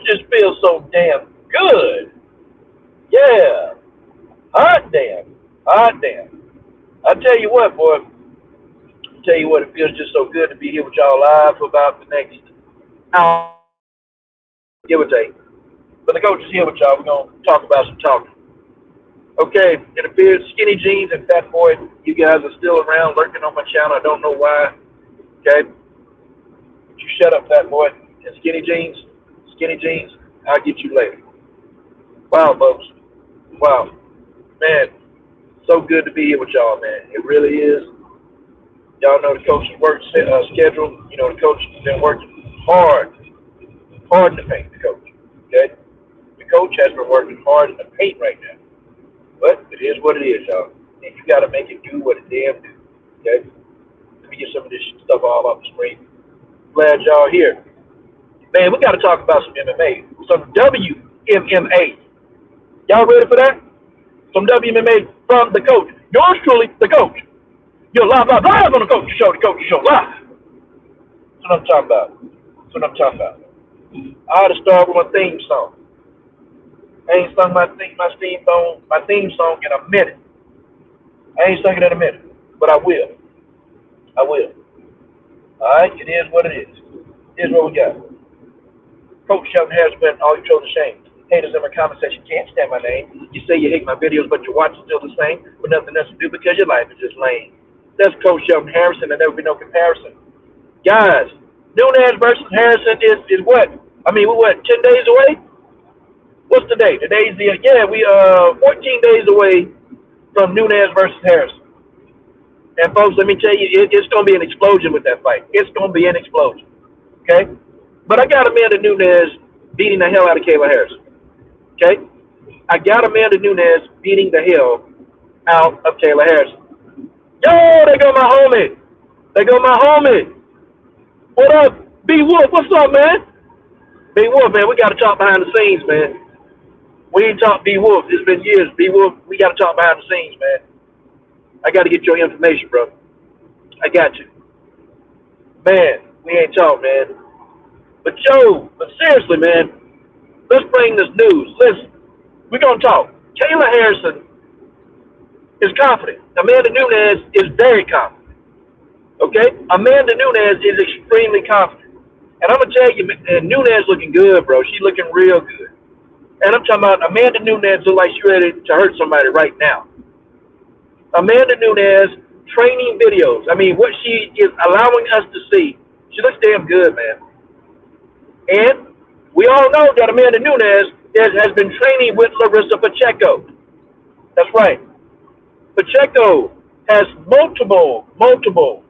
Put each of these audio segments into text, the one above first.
just feels so damn good. Yeah. Hot damn. Hot damn. I tell you what, boy. I tell you what, it feels just so good to be here with y'all live for about the next hour, give or take. But the coach is here with y'all. We're going to talk about some talking. Okay, it appears Skinny Jeans and Fat Boy, you guys are still around lurking on my channel. I don't know why. Okay? But you shut up, Fat Boy. And Skinny Jeans, I'll get you later. Wow, folks. Wow. Man, so good to be here with y'all, man. It really is. Y'all know the coach's work schedule. You know, the coach has been working hard in the paint, the coach. Okay? The coach has been working hard in the paint right now. But it is what it is, y'all. And you got to make it do what it damn do. Okay? Let me get some of this stuff all off the screen. Glad y'all here. Man, we got to talk about some MMA. Some WMMA. Y'all ready for that? Some WMMA from the coach. Yours truly, the coach. You're live on the coach show. The coach show live. That's what I'm talking about. I ought to start with my theme song. I ain't sung my theme song in a minute. I ain't sung it in a minute, but I will. All right, it is what it is. Here's what we got. Coach Shelton Harris went, all you chose the shame. Haters in my comment section can't stand my name. You say you hate my videos, but your watch is still the same. With nothing else to do because your life is just lame. That's Coach Shelton Harrison, and there will be no comparison. Guys, Nunes versus Harrison is what? I mean, we're what, 10 days away? What's the date? Today's we 14 days away from Nunes versus Harrison. And folks, let me tell you, it's going to be an explosion with that fight. It's going to be an explosion. Okay? But I got Amanda Nunes beating the hell out of Kayla Harrison. Okay? I got Amanda Nunes beating the hell out of Kayla Harrison. Yo, there go my homie. What up, B Wolf? What's up, man? B Wolf, man, we got to talk behind the scenes, man. We ain't talked B Wolf. It's been years. B Wolf, we got to talk behind the scenes, man. I got to get your information, bro. I got you. Man, we ain't talked, man. But seriously, man, let's bring this news. Listen, we're going to talk. Kayla Harrison is confident. Amanda Nunes is very confident. Okay? Amanda Nunes is extremely confident. And I'm going to tell you, Nunes looking good, bro. She's looking real good. And I'm talking about Amanda Nunes look like she's ready to hurt somebody right now. Amanda Nunes training videos. I mean, what she is allowing us to see, she looks damn good, man. And we all know that Amanda Nunes has been training with Larissa Pacheco. That's right. Pacheco has multiple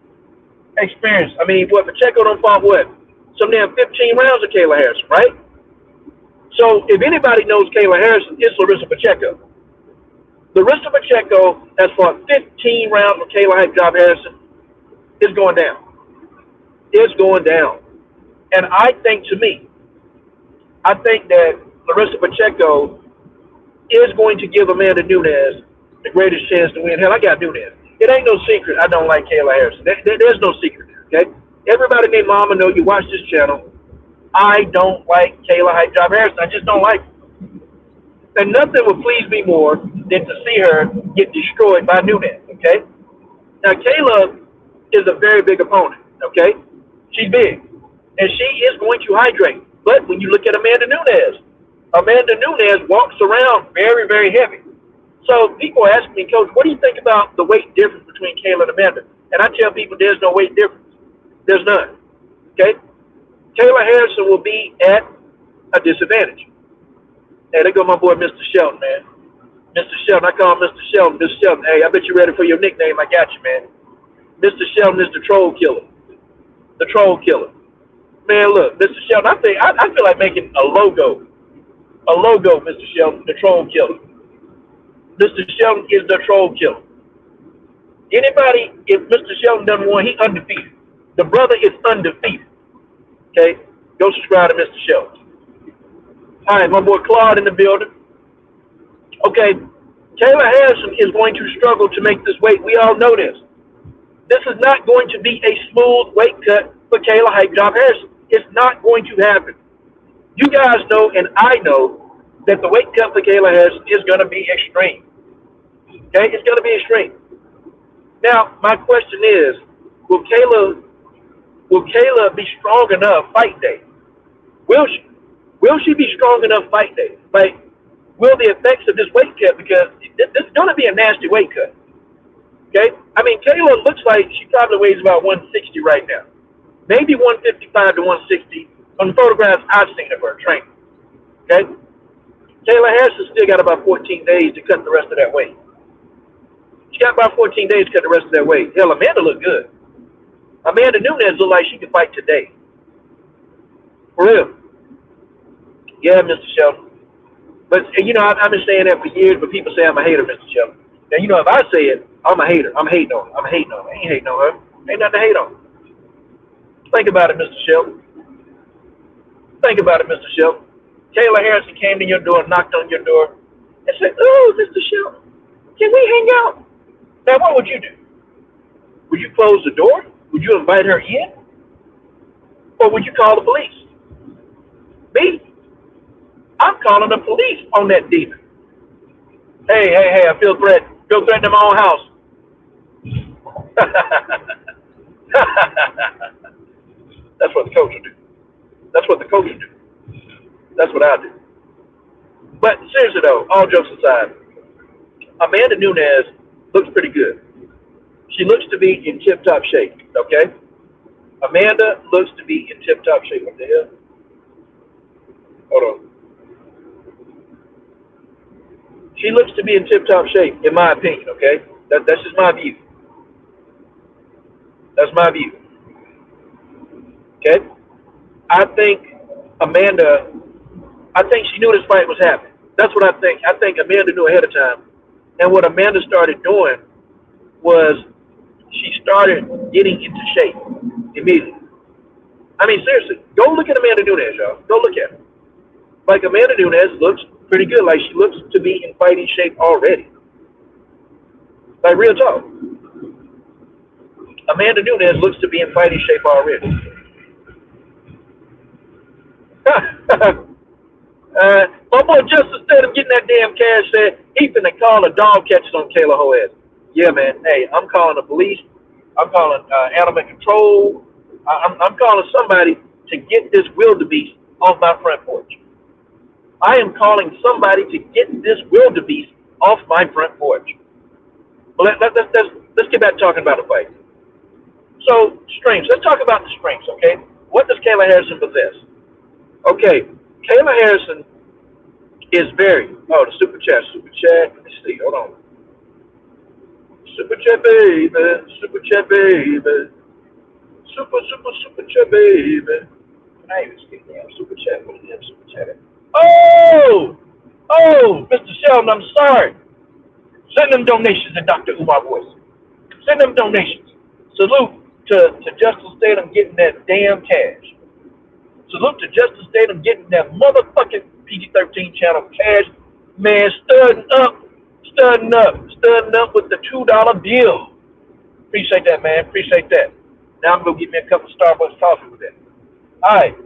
experience. I mean, Pacheco done fought what? Some damn 15 rounds of Kayla Harrison, right? So if anybody knows Kayla Harrison, it's Larissa Pacheco. Larissa Pacheco has fought 15 rounds with Kayla Harrison. It's going down. It's going down. And I think that Larissa Pacheco is going to give Amanda Nunes the greatest chance to win. Hell, I got Nunes. It ain't no secret I don't like Kayla Harrison. There's no secret there, okay? Everybody named Mama know you watch this channel. I don't like Kayla Harrison. I just don't like her. And nothing would please me more than to see her get destroyed by Nunes, okay? Now, Kayla is a very big opponent, okay? She's big. And she is going to hydrate. But when you look at Amanda Nunes walks around very, very heavy. So people ask me, Coach, what do you think about the weight difference between Kayla and Amanda? And I tell people there's no weight difference. There's none, okay? Kayla Harrison will be at a disadvantage. Hey, there go my boy, Mr. Shelton, man. Mr. Shelton, I call him Mr. Shelton. Mr. Shelton, hey, I bet you're ready for your nickname. I got you, man. Mr. Shelton is the troll killer. The troll killer. Man, look, Mr. Shelton, I feel like making a logo. A logo, Mr. Shelton, the troll killer. Mr. Shelton is the troll killer. Anybody, if Mr. Shelton done won, he undefeated. The brother is undefeated. Okay? Go subscribe to Mr. Shelton. All right, my boy Claude in the building. Okay, Kayla Harrison is going to struggle to make this weight. We all know this. This is not going to be a smooth weight cut for Kayla Harrison. It's not going to happen. You guys know, and I know, that the weight cut for Kayla Harrison is going to be extreme. Okay, it's going to be extreme. Now, my question is, will Kayla be strong enough fight day? Will she? Will she be strong enough fight day? Like, will the effects of this weight cut, because this is going to be a nasty weight cut. Okay? I mean, Kayla looks like she probably weighs about 160 right now. Maybe 155 to 160 on the photographs I've seen of her training. Okay? Kayla Harrison still got about 14 days to cut the rest of that weight. She got about 14 days to cut the rest of that weight. Hell, Amanda looked good. Amanda Nunes looked like she could fight today. For real. Yeah, Mr. Shelton. But, you know, I've been saying that for years, but people say I'm a hater, Mr. Shelton. Now, you know, if I say it, I'm a hater. I'm hating on her. I ain't hating on her. Ain't nothing to hate on. Think about it, Mr. Shelton. Think about it, Mr. Shelton. Kayla Harrison came to your door, knocked on your door, and said, "Oh, Mr. Shelton, can we hang out?" Now, what would you do? Would you close the door? Would you invite her in? Or would you call the police? Me? I'm calling the police on that demon. Hey, I feel threatened. Feel threatened in my own house. That's what the coach would do. That's what the coach would do. That's what I do. But seriously though, all jokes aside, Amanda Nunes looks pretty good. She looks to be in tip-top shape, okay? Amanda looks to be in tip-top shape. What the hell? Hold on. She looks to be in tip-top shape, in my opinion, okay? That's just my view. That's my view. Okay? I think she knew this fight was happening. That's what I think. I think Amanda knew ahead of time. And what Amanda started doing was she started getting into shape immediately. I mean, seriously, go look at Amanda Nunes, y'all. Go look at her. Like, Amanda Nunes looks pretty good. Like, she looks to be in fighting shape already. Like, real talk. Amanda Nunes looks to be in fighting shape already. My boy Justice Statham getting that damn cash said he finna call a dog catchers on Kayla Hoez. Yeah, man. Hey, I'm calling the police. I'm calling animal control. I'm calling somebody to get this wildebeest off my front porch. I am calling somebody to get this wildebeest off my front porch. Well, let's get back to talking about the fight. So, strengths. Let's talk about the strengths, okay? What does Kayla Harrison possess? Okay, Kayla Harrison is very... Oh, the super chat. Let me see. Hold on. Super chat, baby. Super chat, baby. Super chat, baby. I ain't even speaking damn super chat. What is that super chat? Oh, Mr. Sheldon, I'm sorry. Send them donations to Dr. Umar Voice. Send them donations. Salute to Justice Statham getting that damn cash. Salute to Justice Statham getting that motherfucking PG-13 channel cash. Man, studding up with the $2 bill. Appreciate that, man. Appreciate that. Now I'm going to get me a cup of Starbucks coffee with that. All right.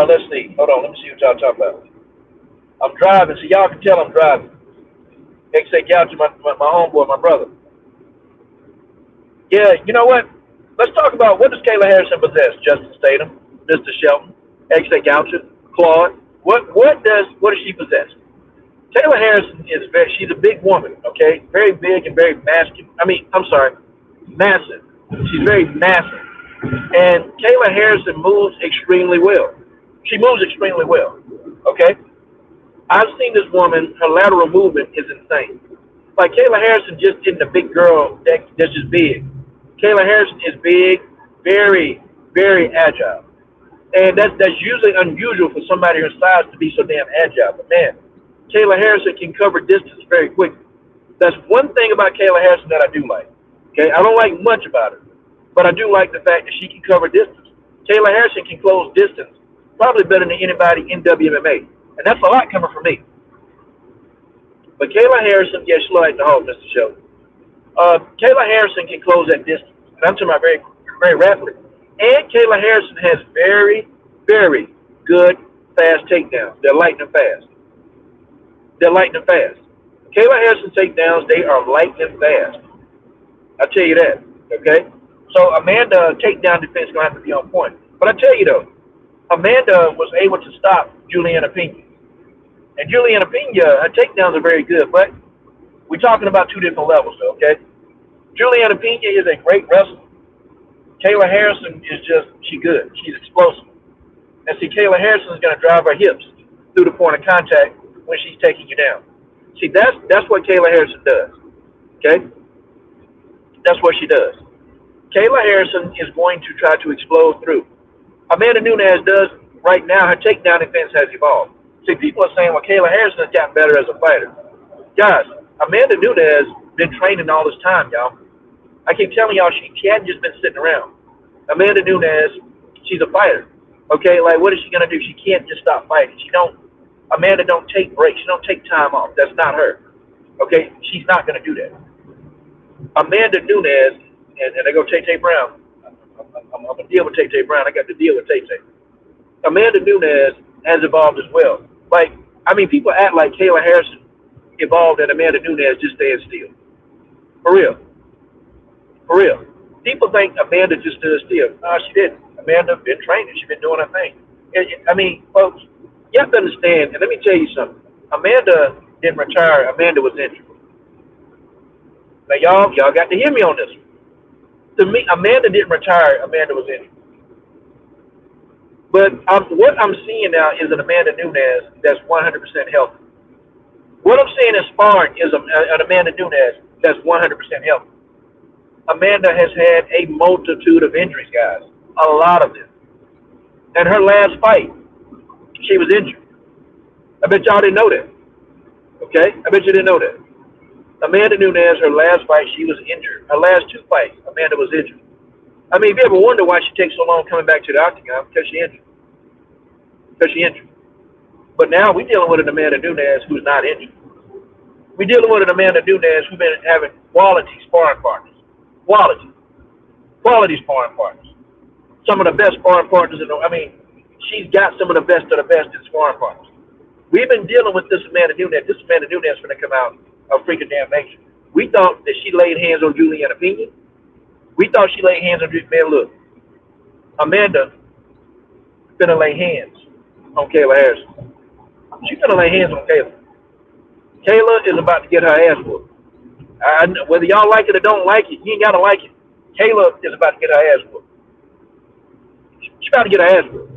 Let's see. Hold on. Let me see what y'all talking about. I'm driving, so y'all can tell I'm driving. XA Gouch, my homeboy, my brother. Yeah, you know what? Let's talk about what does Kayla Harrison possess? Justin Statham, Mr. Shelton, XA Gouch, Claude. What does she possess? Kayla Harrison she's a big woman, okay? Very big and very masculine. Massive. She's very massive. And Kayla Harrison moves extremely well. She moves extremely well, okay? I've seen this woman, her lateral movement is insane. Like, Kayla Harrison just isn't a big girl that's just big. Kayla Harrison is big, very, very agile. And that's usually unusual for somebody her size to be so damn agile. But, man, Kayla Harrison can cover distance very quickly. That's one thing about Kayla Harrison that I do like. Okay, I don't like much about her, but I do like the fact that she can cover distance. Kayla Harrison can close distance probably better than anybody in WMMA. And that's a lot coming from me. But Kayla Harrison, yes, she like the Hawk, Mr. Sheldon. Kayla Harrison can close that distance. And I'm talking about very, very rapidly. And Kayla Harrison has very, very good, fast takedowns. They're lightning fast. They're lightning fast. Kayla Harrison takedowns, they are lightning fast. I'll tell you that, okay? So Amanda takedown defense is going to have to be on point. But I tell you, though, Amanda was able to stop Juliana Pena. And Juliana Pena, her takedowns are very good, but we're talking about two different levels, though, okay? Juliana Pena is a great wrestler. Kayla Harrison is just, she's good. She's explosive. And see, Kayla Harrison is going to drive her hips through the point of contact when she's taking you down. See, that's what Kayla Harrison does, okay? That's what she does. Kayla Harrison is going to try to explode through. Amanda Nunes does, right now, her takedown defense has evolved. See, people are saying, well, Kayla Harrison has gotten better as a fighter. Guys, Amanda Nunes been training all this time, y'all. I keep telling y'all, she hadn't just been sitting around. Amanda Nunes, she's a fighter. Okay, like what is she gonna do? She can't just stop fighting. Amanda don't take breaks. She don't take time off. That's not her. Okay, she's not gonna do that. Amanda Nunes, and they go Tay Brown. I'm gonna deal with Tay Brown. I got to deal with Tay. Amanda Nunes has evolved as well. Like, I mean, people act like Kayla Harrison evolved and Amanda Nunes just stands still. For real. For real. People think Amanda just stood still. No, she didn't. Amanda been training. She's been doing her thing. I mean, folks, you have to understand, and let me tell you something. Amanda didn't retire. Amanda was injured. Now, y'all got to hear me on this. To me, Amanda didn't retire. Amanda was injured. But what I'm seeing now is an Amanda Nunes that's 100% healthy. What I'm seeing in sparring is an Amanda Nunes that's 100% healthy. Amanda has had a multitude of injuries, guys. A lot of them. And her last fight, she was injured. I bet y'all didn't know that. Okay? I bet you didn't know that. Amanda Nunes, her last fight, she was injured. Her last two fights, Amanda was injured. I mean, if you ever wonder why she takes so long coming back to the octagon, because she injured. Because she injured. But now we're dealing with an Amanda Nunes who's not injured. We're dealing with an Amanda Nunes who's been having quality sparring partners. Quality sparring partners. Some of the best sparring partners she's got some of the best of the best in sparring partners. We've been dealing with this Amanda Nunes. This Amanda Nunes is going to come out of freaking damn nation. We thought that she laid hands on Juliana Pena. We thought she laid hands on Juliana. Man, look. Amanda finna lay hands on Kayla Harrison. She's gonna lay hands on Kayla. Kayla is about to get her ass whooped. Whether y'all like it or don't like it, you ain't gotta like it. Kayla is about to get her ass whooped. She's about to get her ass whooped.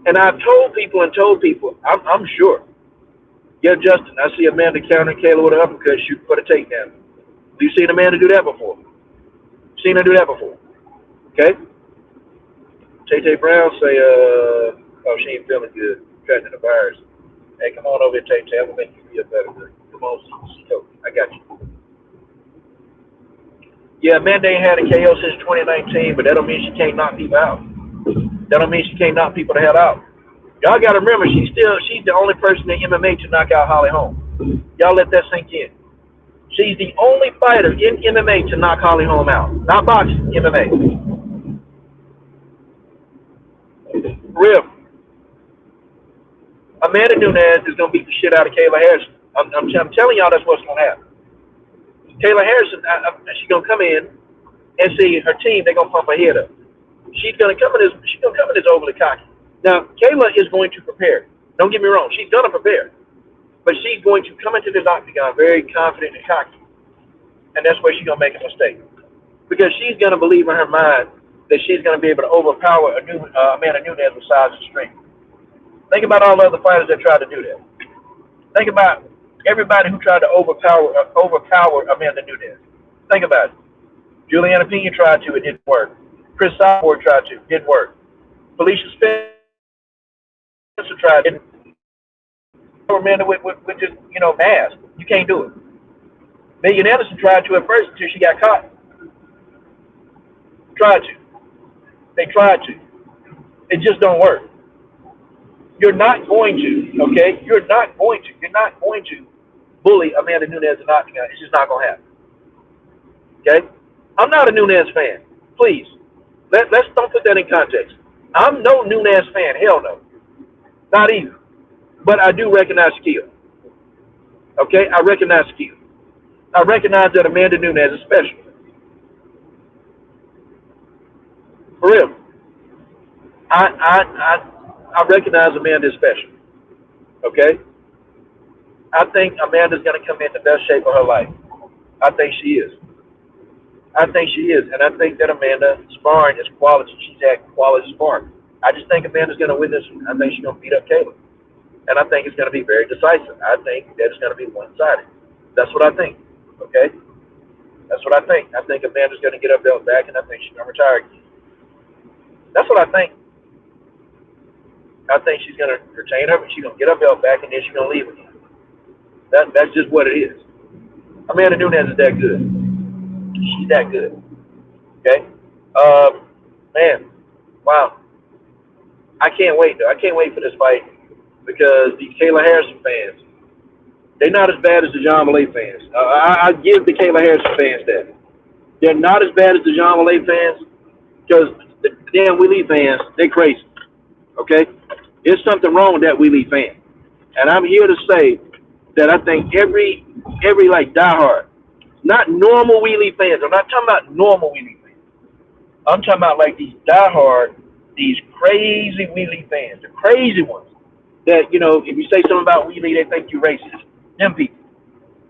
And I've told people, I'm sure. Yeah, Justin, I see Amanda countering Kayla with an uppercut shoot for the takedown. You've seen Amanda do that before. Seen her do that before. Okay? Tay Brown say, she ain't feeling good. Catching the virus. Hey, come on over here, Tay. I'm going to make you feel better. Good. Come on, see, I got you. Yeah, Amanda ain't had a KO since 2019, but that don't mean she can't knock people out. That don't mean she can't knock people the hell out. Y'all got to remember, she's the only person in MMA to knock out Holly Holm. Y'all let that sink in. She's the only fighter in MMA to knock Holly Holm out. Not boxing, MMA. Real. Amanda Nunes is going to beat the shit out of Kayla Harrison. I'm telling y'all that's what's going to happen. Kayla Harrison, she's going to come in and see her team, they're going to pump her head up. She's going to come in as overly cocky. Now, Kayla is going to prepare. Don't get me wrong. She's going to prepare. But she's going to come into this octagon very confident and cocky. And that's where she's going to make a mistake. Because she's going to believe in her mind that she's going to be able to overpower Amanda Nunes with size and strength. Think about all the other fighters that tried to do that. Think about everybody who tried to overpower Amanda Nunes. Think about it. Juliana Pena tried to, it didn't work. Chris Sauer tried to, it didn't work. Felicia Spencer tried, it didn't work. Amanda with just, mass. You can't do it. Megan Anderson tried to at first until she got caught. Tried to. They tried to. It just don't work. You're not going to, okay? You're not going to bully Amanda Nunes in octagon. It's just not going to happen. Okay? I'm not a Nunes fan. Please. Let's don't put that in context. I'm no Nunes fan. Hell no. Not even. But I do recognize skill. Okay? I recognize skill. I recognize that Amanda Nunes is special. For real. I recognize Amanda is special. Okay? I think Amanda's going to come in the best shape of her life. I think she is. I think she is. And I think that Amanda sparring is quality. She's had quality sparring. I just think Amanda's going to win this one. I think she's going to beat up Kayla. And I think it's going to be very decisive. I think that it's going to be one-sided. That's what I think. Okay? That's what I think. I think Amanda's going to get her belt back, and I think she's going to retire again. That's what I think. I think she's going to retain her, but she's going to get her belt back, and then she's going to leave again. That's just what it is. Amanda Nunes is that good. She's that good. Okay? Man, wow. I can't wait, though. I can't wait for this fight because these Kayla Harrison fans, they're not as bad as the John Malay fans. I give the Kayla Harrison fans that. They're not as bad as the John Malay fans because the damn Willie fans, they're crazy. Okay? There's something wrong with that Willie fan. And I'm here to say that I think every like diehard, not normal Wheelie fans. I'm not talking about normal Wheelie fans. I'm talking about like these diehard, these crazy Wheelie fans, the crazy ones that, you know, if you say something about Wheelie, they think you're racist. Them people.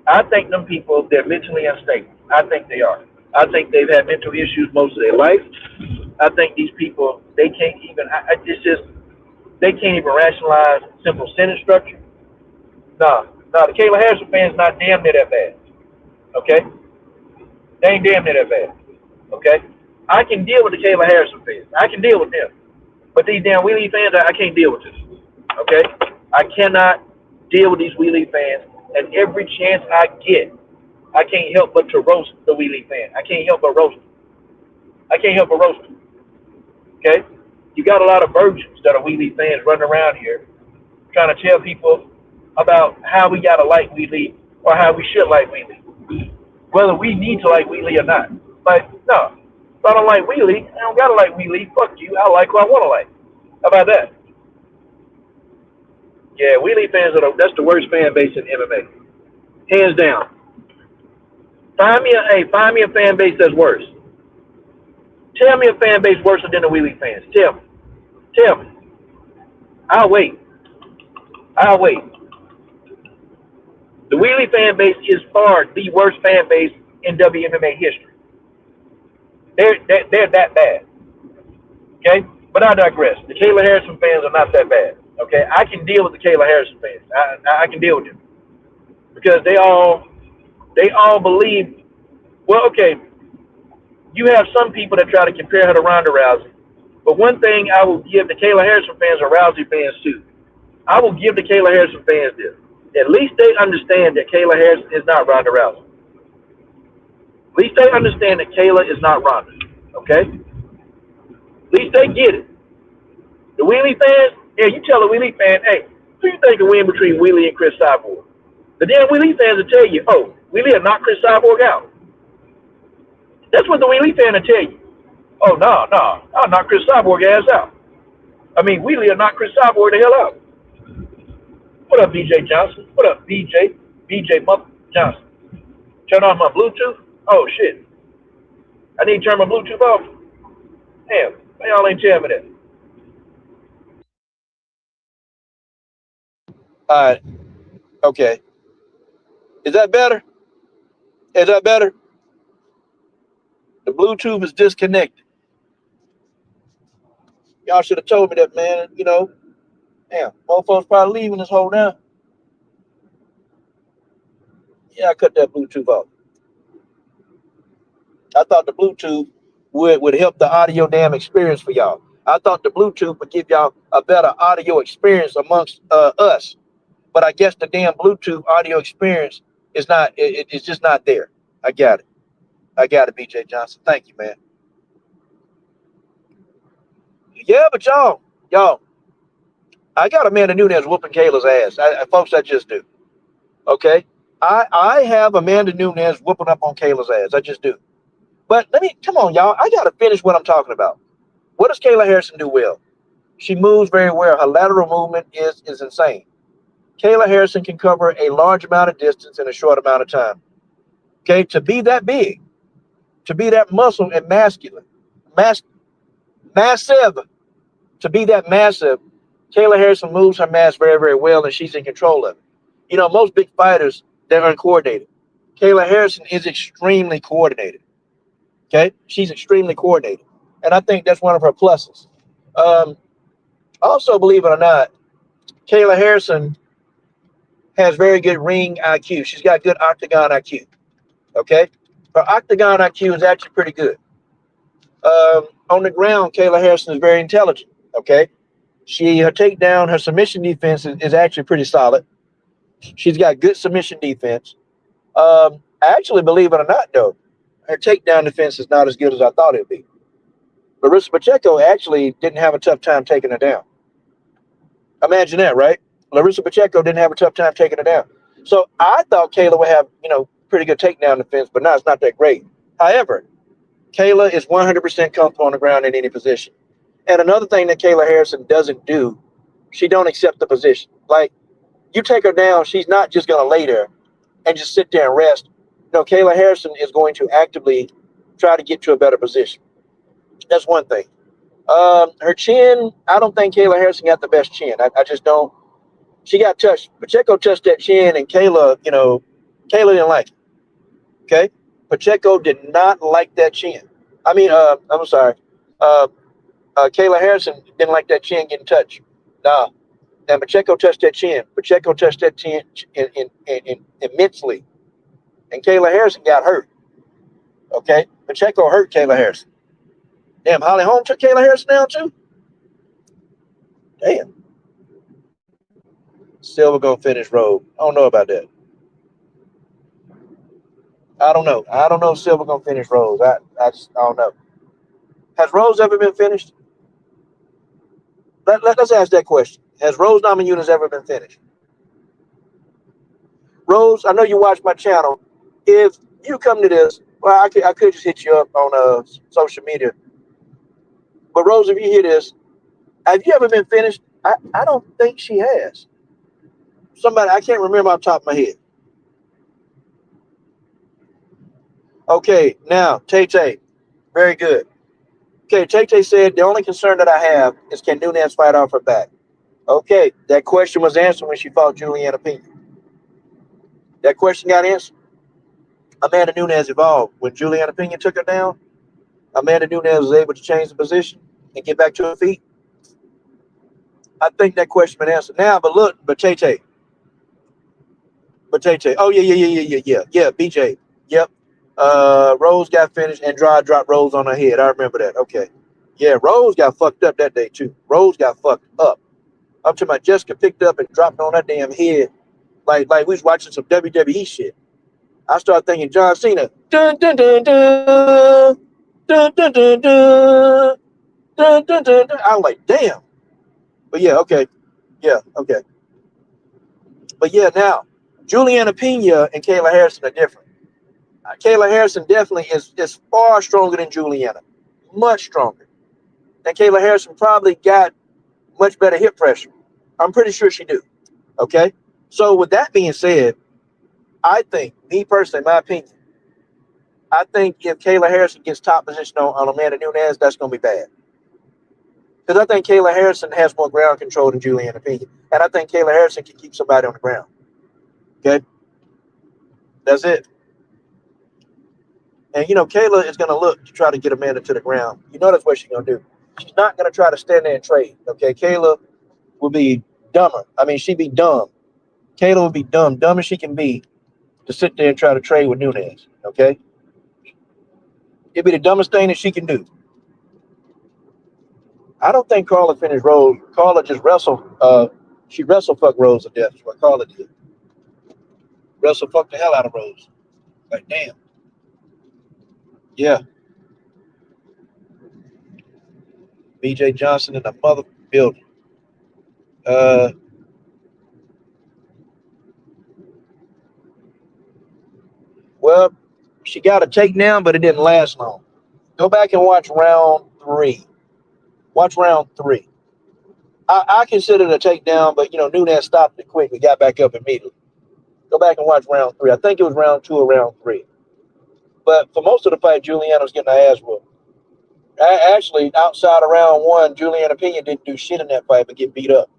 I think them people, they're mentally unstable. I think they are. I think they've had mental issues most of their life. I think these people, they can't even, they can't even rationalize simple sentence structure. Nah, the Kayla Harrison fans not damn near that bad. Okay? They ain't damn near that bad. Okay? I can deal with the Kayla Harrison fans. I can deal with them. But these damn Wheelie fans, I can't deal with this. Okay? I cannot deal with these Wheelie fans. And every chance I get, I can't help but to roast the Wheelie fan. I can't help but roast them. I can't help but roast them. Okay? You got a lot of virgins that are Wheelie fans running around here trying to tell people about how we gotta like Wheelie or how we should like Wheelie. Whether we need to like Wheelie or not. Like, no. If I don't like Wheelie, I don't gotta like Wheelie. Fuck you. I like who I wanna like. How about that? Yeah, Wheelie fans that's the worst fan base in MMA. Hands down. Find me a fan base that's worse. Tell me a fan base worse than the Wheelie fans. Tell me. I'll wait. The Wheelie fan base is far the worst fan base in WMMA history. They're that bad. Okay? But I digress. The Kayla Harrison fans are not that bad. Okay? I can deal with the Kayla Harrison fans. I can deal with them. Because they all believe, well, okay, you have some people that try to compare her to Ronda Rousey. But one thing I will give the Kayla Harrison fans are Rousey fans too. I will give the Kayla Harrison fans this. At least they understand that Kayla Harrison is not Ronda Rousey. At least they understand that Kayla is not Ronda. Okay? At least they get it. The Wheelie fans, yeah, you tell a Wheelie fan, hey, who you think will win between Wheelie and Chris Cyborg? The damn Wheelie fans will tell you, oh, Wheelie will knock Chris Cyborg out. That's what the Wheelie fan will tell you. Oh, no, I'll knock Chris Cyborg ass out. I mean, Wheelie will knock Chris Cyborg the hell out. What up, BJ Johnson? What up, BJ? BJ Johnson. Turn off my Bluetooth? Oh, shit. I need to turn my Bluetooth off? Damn, y'all ain't tell me that. All right. Okay. Is that better? The Bluetooth is disconnected. Y'all should have told me that, man. You know, damn, motherfuckers probably leaving this hole now. Yeah, I cut that Bluetooth off. I thought the Bluetooth would help the audio damn experience for y'all. I thought the Bluetooth would give y'all a better audio experience amongst us. But I guess the damn Bluetooth audio experience is not, it's just not there. I got it, BJ Johnson. Thank you, man. Yeah, but y'all, I got Amanda Nunes whooping Kayla's ass. Folks, I just do. Okay? I have Amanda Nunes whooping up on Kayla's ass. I just do. But come on, y'all. I got to finish what I'm talking about. What does Kayla Harrison do well? She moves very well. Her lateral movement is insane. Kayla Harrison can cover a large amount of distance in a short amount of time. Okay, to be that big, to be that muscle and masculine, massive, to be that massive, Kayla Harrison moves her mass very, very well, and she's in control of it. You know, most big fighters, they're uncoordinated. Kayla Harrison is extremely coordinated. Okay, she's extremely coordinated, and I think that's one of her pluses. Um, Also, believe it or not, Kayla Harrison has very good ring IQ. She's got good octagon IQ. Okay, her octagon IQ is actually pretty good. On the ground, Kayla Harrison is very intelligent. Okay, her takedown, her submission defense is actually pretty solid. She's got good submission defense. Actually, believe it or not, though, her takedown defense is not as good as I thought it would be. Larissa Pacheco actually didn't have a tough time taking her down. Imagine that, right? Larissa Pacheco didn't have a tough time taking her down. So I thought Kayla would have, pretty good takedown defense, but no, it's not that great. However, Kayla is 100% comfortable on the ground in any position. And another thing that Kayla Harrison doesn't do, she don't accept the position. Like, you take her down, she's not just going to lay there and just sit there and rest. No, Kayla Harrison is going to actively try to get to a better position. That's one thing. Her chin, I don't think Kayla Harrison got the best chin. I just don't. She got touched. Pacheco touched that chin, and Kayla didn't like it. Okay? Pacheco did not like that chin. I'm sorry. Kayla Harrison didn't like that chin getting touched. Nah. And Pacheco touched that chin. Pacheco touched that chin immensely. And Kayla Harrison got hurt. Okay? Pacheco hurt Kayla Harrison. Damn, Holly Holm took Kayla Harrison down too? Damn. Silva gonna finish Rose. I don't know about that. I don't know. I don't know if Silva gonna finish Rose. I don't know. Has Rose ever been finished? Let's ask that question. Has Rose Namajunas ever been finished? Rose, I know you watch my channel. If you come to this, well, I could just hit you up on social media. But Rose, if you hear this, have you ever been finished? I don't think she has. Somebody, I can't remember off the top of my head. Okay, now, Tay. Very good. Okay, Tay said, the only concern that I have is can Nunes fight off her back? Okay, that question was answered when she fought Juliana Pena. That question got answered. Amanda Nunes evolved. When Juliana Pena took her down, Amanda Nunes was able to change the position and get back to her feet. I think that question been answered now, but Tay. Oh, yeah, BJ. Yep. Rose got finished and dropped Rose on her head. I remember that. Okay. Yeah, Rose got fucked up that day, too. Rose got fucked up. Up to my Jessica picked up and dropped on her damn head like we was watching some WWE shit. I started thinking John Cena. Dun, dun, dun, dun. Dun, dun, dun, dun. Dun, dun, dun, dun. I was like, damn. But yeah, okay. Yeah, okay. But yeah, now, Juliana Pena and Kayla Harrison are different. Kayla Harrison definitely is far stronger than Juliana. Much stronger. And Kayla Harrison probably got much better hip pressure. I'm pretty sure she do. Okay? So with that being said, I think, me personally, my opinion, I think if Kayla Harrison gets top position on Amanda Nunes, that's going to be bad. Because I think Kayla Harrison has more ground control than Juliana Pena. And I think Kayla Harrison can keep somebody on the ground. Okay? That's it. And, Kayla is going to look to try to get Amanda to the ground. That's what she's going to do. She's not going to try to stand there and trade. Okay? Kayla will be dumber. She'd be dumb. Kayla will be dumb as she can be to sit there and try to trade with Nunes. Okay? It'd be the dumbest thing that she can do. I don't think Carla finished Rose. Carla just wrestled. She wrestle fucked Rose to death. Is what Carla did. Wrestle fucked the hell out of Rose. Like, damn. Yeah. BJ Johnson in the mother building. Well, she got a takedown, but it didn't last long. Go back and watch round 3. Watch round 3. I considered a takedown, but Nunes stopped it quick and got back up immediately. Go back and watch round 3. I think it was round 2 or round 3. But for most of the fight, Juliana was getting her ass whooped. Actually, outside of round 1, Juliana Pena didn't do shit in that fight but get beat up.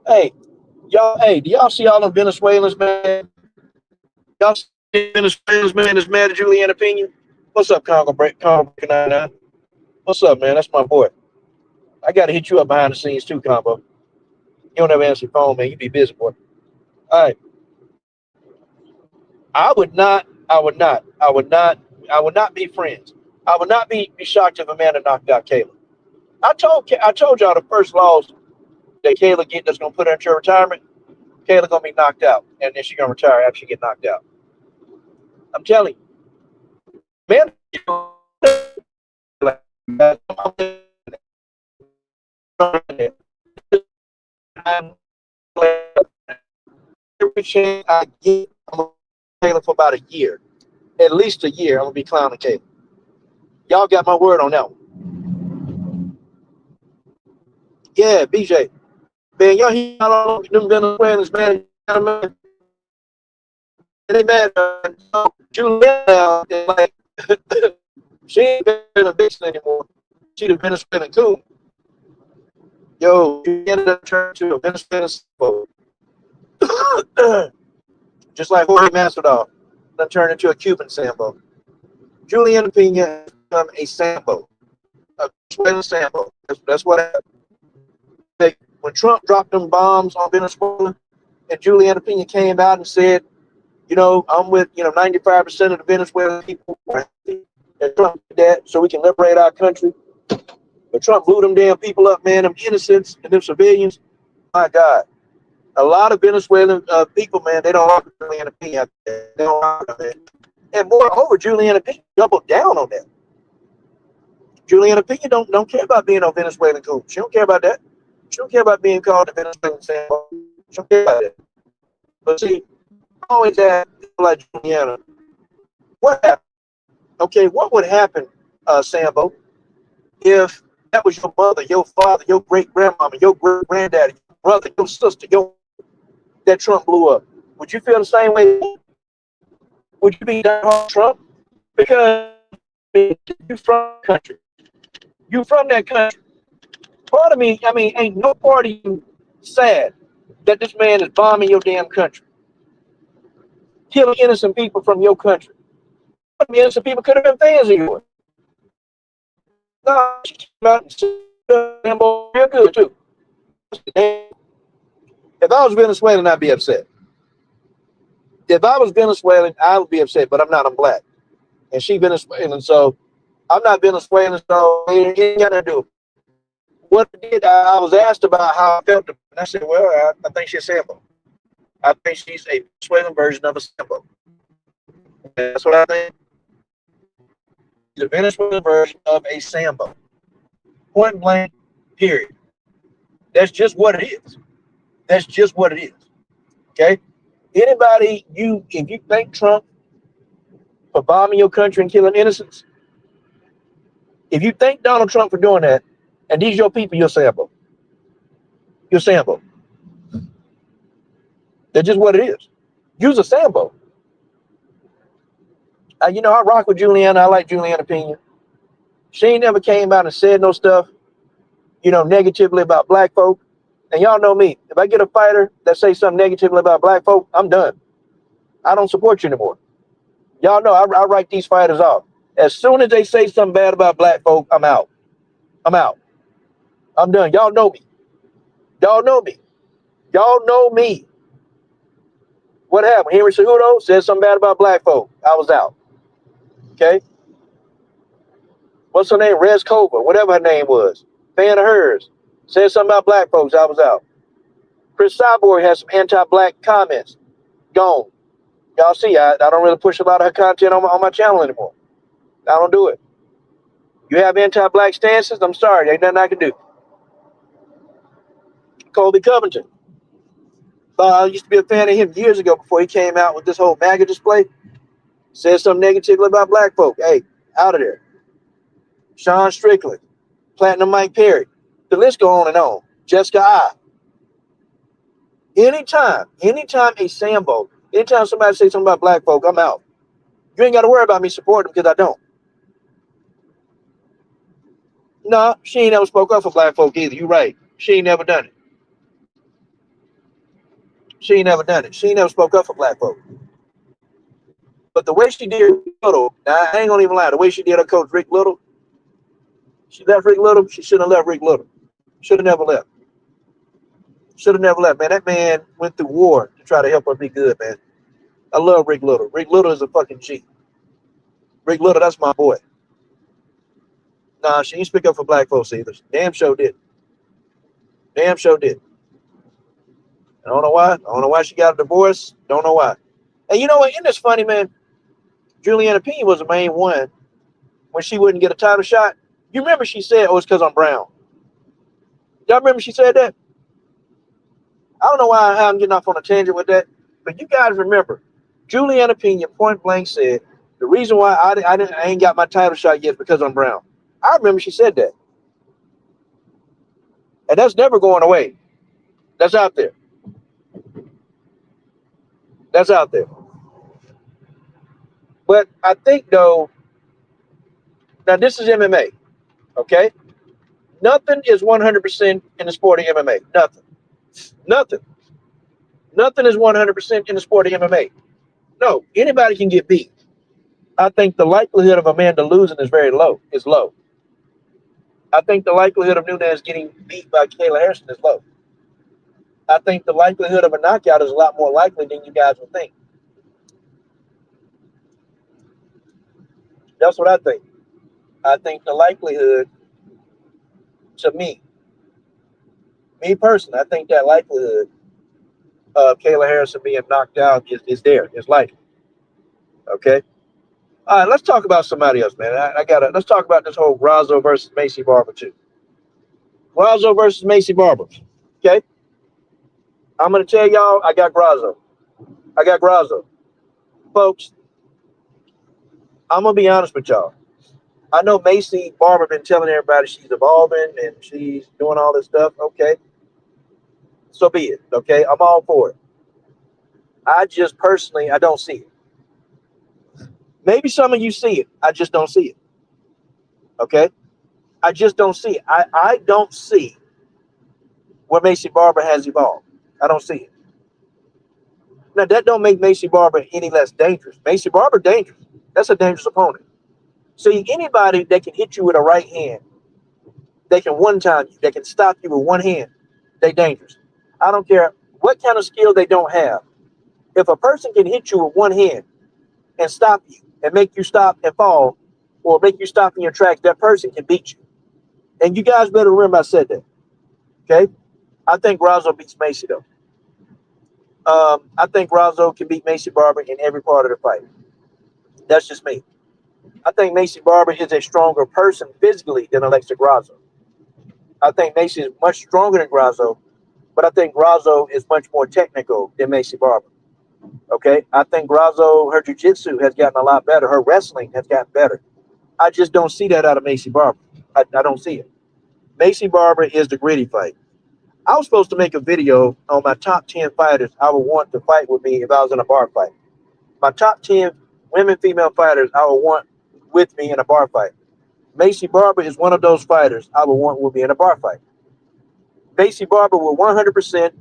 Hey, do y'all see all them Venezuelans, man? Y'all see Venezuelans, man, that's mad at Juliana Pena? What's up, Congo 99? What's up, man? That's my boy. I got to hit you up behind the scenes too, Combo. You don't ever answer your phone, man. You be busy, boy. All right. I would not be friends. I would not be shocked if Amanda knocked out Kayla. I told y'all the first loss that Kayla get that's gonna put her into retirement. Kayla gonna be knocked out, and then she's gonna retire after she get knocked out. I'm telling you, man. Every chance I get, I'm gonna Kayla for about a year, at least a year. I'm gonna be clowning Kayla. Y'all got my word on that one. Yeah, BJ. Man, y'all hear all them Venezuelans, man. They mad at Juliana, like, she ain't been a vixen anymore. She the Venezuelan coon. Yo, she ended up turning to a Venezuelan Sambo. Just like Jorge Masvidal, then turned into a Cuban Sambo. Juliana Pena has become a Sambo, a Venezuelan Sambo. That's what happened. Like, when Trump dropped them bombs on Venezuela, and Juliana Pena came out and said, I'm with 95% of the Venezuelan people. And Trump did that so we can liberate our country. But Trump blew them damn people up, man. Them innocents and them civilians. My God, a lot of Venezuelan people, man, they don't like Juliana Pena. They don't like her, man. And moreover, Juliana Pena doubled down on that. Juliana Pena don't care about being a Venezuelan cool. She don't care about that. She don't care about being called a Venezuelan Sambo. She don't care about that. But see, I always ask people like Juliana, what happened? Okay, what would happen, Sambo, if that was your mother, your father, your great-grandmama, your great-granddaddy, your brother, your sister, that Trump blew up? Would you feel the same way? Would you be down on Trump? Because you're from the country. You're from that country. Part of me, ain't no part of you sad that this man is bombing your damn country, killing innocent people from your country. Innocent people could have been fans of yours. No, she came out and said, real good too. If I was Venezuelan, I'd be upset. If I was Venezuelan, I would be upset, but I'm not. I'm black. And she Venezuelan, so I'm not Venezuelan, so it ain't got to do. What I did, I was asked about how I felt, and I said, well, I think she's a Sambo. I think she's a Venezuelan version of a Sambo. That's what I think. The Venezuelan version of a Sambo. Point blank, period. That's just what it is. That's just what it is. Okay? Anybody, if you thank Trump for bombing your country and killing innocents, if you thank Donald Trump for doing that, and these your people, you're Sambo. You're Sambo. That's just what it is. You're a Sambo. I rock with Juliana. I like Juliana Pena. She ain't never came out and said no stuff, negatively about black folk. And y'all know me. If I get a fighter that says something negatively about black folk, I'm done. I don't support you anymore. Y'all know I write these fighters off. As soon as they say something bad about black folk, I'm out. I'm out. I'm done. Y'all know me. Y'all know me. Y'all know me. What happened? Henry Cejudo said something bad about black folk. I was out. Okay? What's her name? Rez Kova, whatever her name was. Fan of hers. Said something about black folks. I was out. Chris Cyborg has some anti-black comments. Gone. Y'all see, I don't really push a lot of her content on my channel anymore. I don't do it. You have anti-black stances? I'm sorry. Ain't nothing I can do. Colby Covington. I used to be a fan of him years ago before he came out with this whole MAGA display. Said something negatively about black folk. Hey, out of there. Sean Strickland. Platinum Mike Perry. The list go on and on. Jessica I. Anytime a Sambo, anytime somebody says something about black folk, I'm out. You ain't got to worry about me supporting them because I don't. No, she ain't never spoke up for black folk either. You right. She ain't never done it. She ain't never done it. She ain't never spoke up for black folk. But the way she did Little, now I ain't gonna even lie, the way she did her coach Rick Little, she left Rick Little, she shouldn't have left Rick Little. Should have never left. Should have never left, man. That man went through war to try to help her be good, man. I love Rick Little. Rick Little is a fucking G. Rick Little, that's my boy. Nah, she ain't speak up for black folks either. Damn sure did. Damn sure did. I don't know why. I don't know why she got a divorce. Don't know why. And you know what? Isn't this funny, man? Juliana Pena was the main one when she wouldn't get a title shot. You remember she said, oh, it's because I'm brown. Y'all remember she said that? I don't know why I'm getting off on a tangent with that, but you guys remember, Juliana Pena point blank said, the reason why I ain't got my title shot yet is because I'm brown. I remember she said that. And that's never going away. That's out there. That's out there. But I think, though, now this is MMA, okay? Nothing is 100% in the sport of MMA. Nothing. Nothing. Nothing is 100% in the sport of MMA. No, anybody can get beat. I think the likelihood of Amanda losing is very low. Is low. I think the likelihood of Nunes getting beat by Kayla Harrison is low. I think the likelihood of a knockout is a lot more likely than you guys would think. That's what I think. I think the likelihood, to me personally, I think that likelihood of Kayla Harrison being knocked out is there. It's likely. Okay. All right, let's talk about somebody else, man. Let's talk about this whole Grasso versus Macy Barber too. Grasso versus Macy Barber. Okay. I'm gonna tell y'all, I got Grasso. Folks, I'm gonna be honest with y'all. I know Macy Barber been telling everybody she's evolving and she's doing all this stuff. Okay. So be it. Okay. I'm all for it. I just personally, I don't see it. Maybe some of you see it. I just don't see it. Okay. I just don't see it. I don't see where Macy Barber has evolved. I don't see it. Now, that don't make Macy Barber any less dangerous. Macy Barber dangerous. That's a dangerous opponent. See, anybody that can hit you with a right hand, they can one-time you, they can stop you with one hand, they dangerous. I don't care what kind of skill they don't have. If a person can hit you with one hand and stop you and make you stop and fall or make you stop in your tracks, that person can beat you. And you guys better remember I said that. Okay? I think Grasso beats Macy, though. I think Grasso can beat Macy Barber in every part of the fight. That's just me. I think Macy Barber is a stronger person physically than Alexa Grasso. I think Macy is much stronger than Grasso, but I think Grasso is much more technical than Macy Barber. Okay? I think Grasso, her jiu-jitsu has gotten a lot better. Her wrestling has gotten better. I just don't see that out of Macy Barber. I don't see it. Macy Barber is the gritty fight. I was supposed to make a video on my top 10 fighters I would want to fight with me if I was in a bar fight. My top 10 women, female fighters I would want with me in a bar fight. Macy Barber is one of those fighters I would want with me in a bar fight. Macy Barber will 100%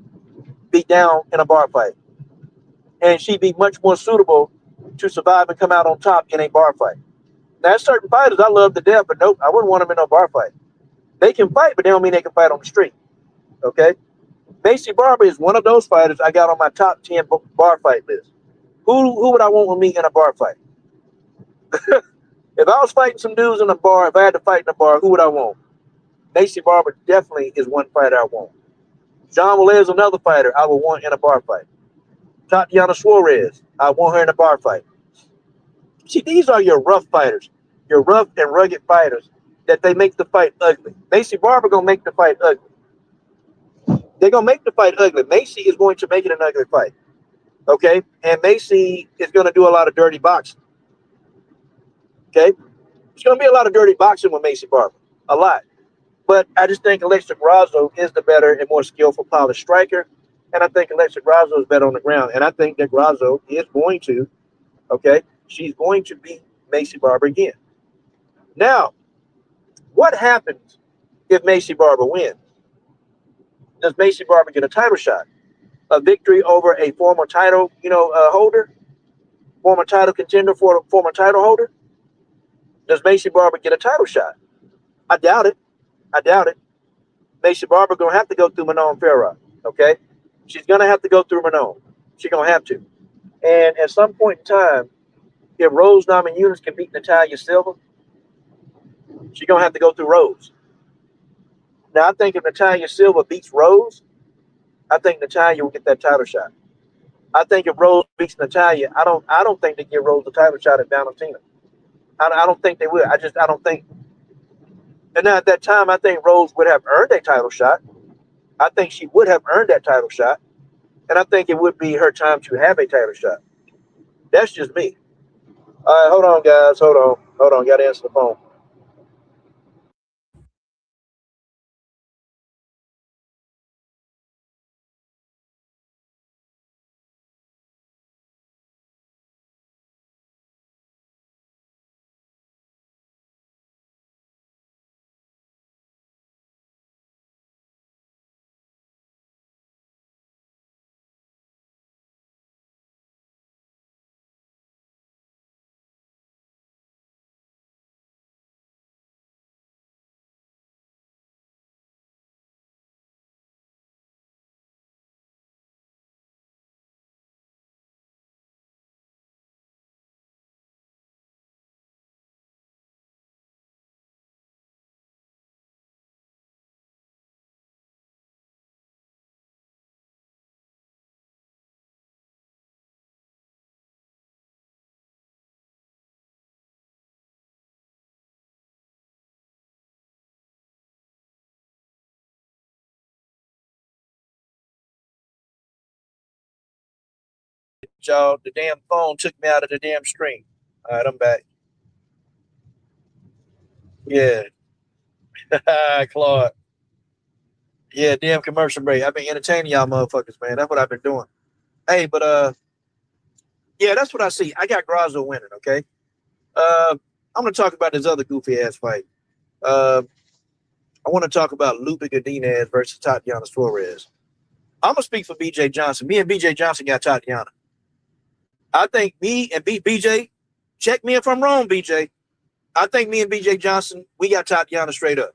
be down in a bar fight. And she'd be much more suitable to survive and come out on top in a bar fight. Now, there's certain fighters I love to death, but nope, I wouldn't want them in a bar fight. They can fight, but they don't mean they can fight on the street. Okay? Macy Barber is one of those fighters I got on my top 10 bar fight list. Who would I want with me in a bar fight? If I was fighting some dudes in a bar, if I had to fight in a bar, who would I want? Macy Barber definitely is one fighter I want. John Willett is another fighter I would want in a bar fight. Tatiana Suarez, I want her in a bar fight. See, these are your rough fighters, your rough and rugged fighters that they make the fight ugly. Macy Barber gonna make the fight ugly. They're gonna make the fight ugly. Macy is going to make it an ugly fight. Okay? And Macy is gonna do a lot of dirty boxing. Okay? There's gonna be a lot of dirty boxing with Macy Barber. A lot. But I just think Alexa Grasso is the better and more skillful, polished striker. And I think Alexa Grasso is better on the ground. And I think that Grasso is going to, okay, she's going to beat Macy Barber again. Now, what happens if Macy Barber wins? Does Macy Barber get a title shot? A victory over a former title, holder? Former title contender for a former title holder? Does Macy Barber get a title shot? I doubt it. I doubt it. Macy Barber gonna have to go through Manon Farah. Okay, she's gonna have to go through Manon. She's gonna have to. And at some point in time, if Rose Namajunas can beat Natalia Silva, she's gonna have to go through Rose. Now I think if Natalia Silva beats Rose, I think Natalia will get that title shot. I think if Rose beats Natalia, I don't think they give Rose the title shot at Valentina. I don't think they will. I don't think. And now at that time, I think Rose would have earned a title shot. I think she would have earned that title shot. And I think it would be her time to have a title shot. That's just me. All right, hold on, guys. Hold on. Hold on. Got to answer the phone. Y'all, the damn phone took me out of the damn stream. All right, I'm back. Yeah. Claude. Yeah, damn commercial break. I've been entertaining y'all motherfuckers, man. That's what I've been doing. Hey, but yeah, that's what I see. I got Grasso winning, okay? I'm gonna talk about this other goofy ass fight. Uh I want to talk about Loopy Godinez versus Tatiana Suarez. I'm gonna speak for BJ Johnson. Me and BJ Johnson got Tatiana. I think me and BJ, check me if I'm wrong, BJ. I think me and BJ Johnson, we got Tatiana straight up.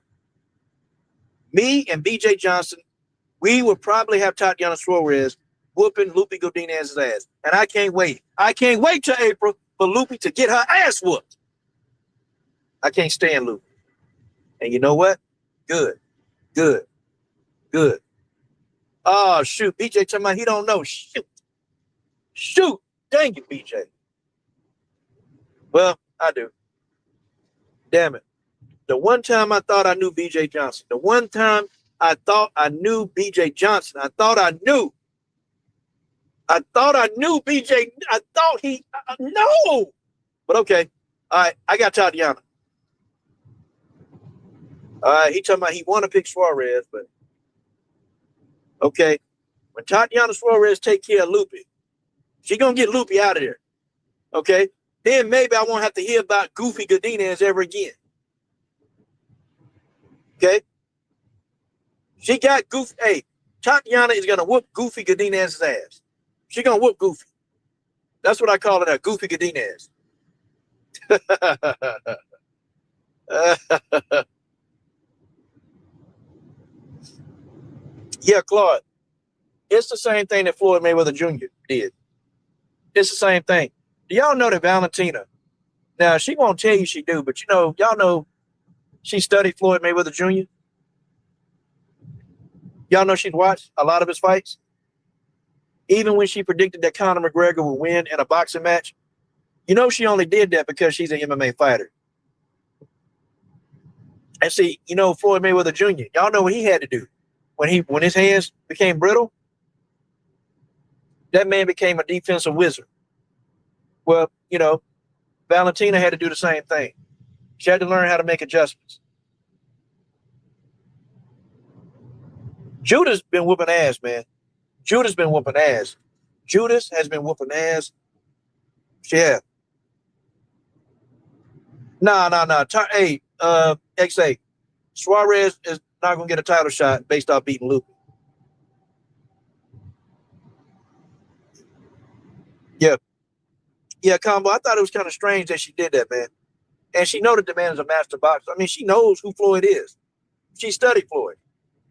Me and BJ Johnson, we would probably have Tatiana Suarez whooping Loopy Godinez's ass. And I can't wait. I can't wait till April for Loopy to get her ass whooped. I can't stand Loopy. And you know what? Good. Good. Good. Oh, shoot. BJ talking about he don't know. Shoot. Shoot. Dang it, BJ. Well, I do. Damn it. The one time I thought I knew BJ Johnson. The one time I thought I knew BJ Johnson. I thought I knew. I thought I knew BJ. I thought he. No. But okay. All right. I got Tatiana. All right. He talking about he want to pick Suarez, but okay. When Tatiana Suarez take care of Loopy, she gonna get Loopy out of there. Okay. Then maybe I won't have to hear about Goofy Godinez ever again. Okay. She got Goofy. Hey, Tatiana is gonna whoop Goofy Godinez's ass. She gonna whoop Goofy. That's what I call it, a Goofy Godinez. Yeah, Claude. It's the same thing that Floyd Mayweather Jr. did. It's the same thing. Do y'all know that Valentina? Now she won't tell you she do, but y'all know she studied Floyd Mayweather Jr. Y'all know she's watched a lot of his fights. Even when she predicted that Conor McGregor would win in a boxing match, she only did that because she's an MMA fighter. And see, Floyd Mayweather Jr., y'all know what he had to do. When his hands became brittle, that man became a defensive wizard. Well, Valentina had to do the same thing. She had to learn how to make adjustments. Judas been whooping ass, man. Judas been whooping ass. Judas has been whooping ass. Yeah. Nah. Hey, XA. Suarez is not gonna get a title shot based off beating Loopy. Yeah. Yeah, Combo. I thought it was kind of strange that she did that, man. And she know that the man is a master boxer. I mean, she knows who Floyd is. She studied Floyd.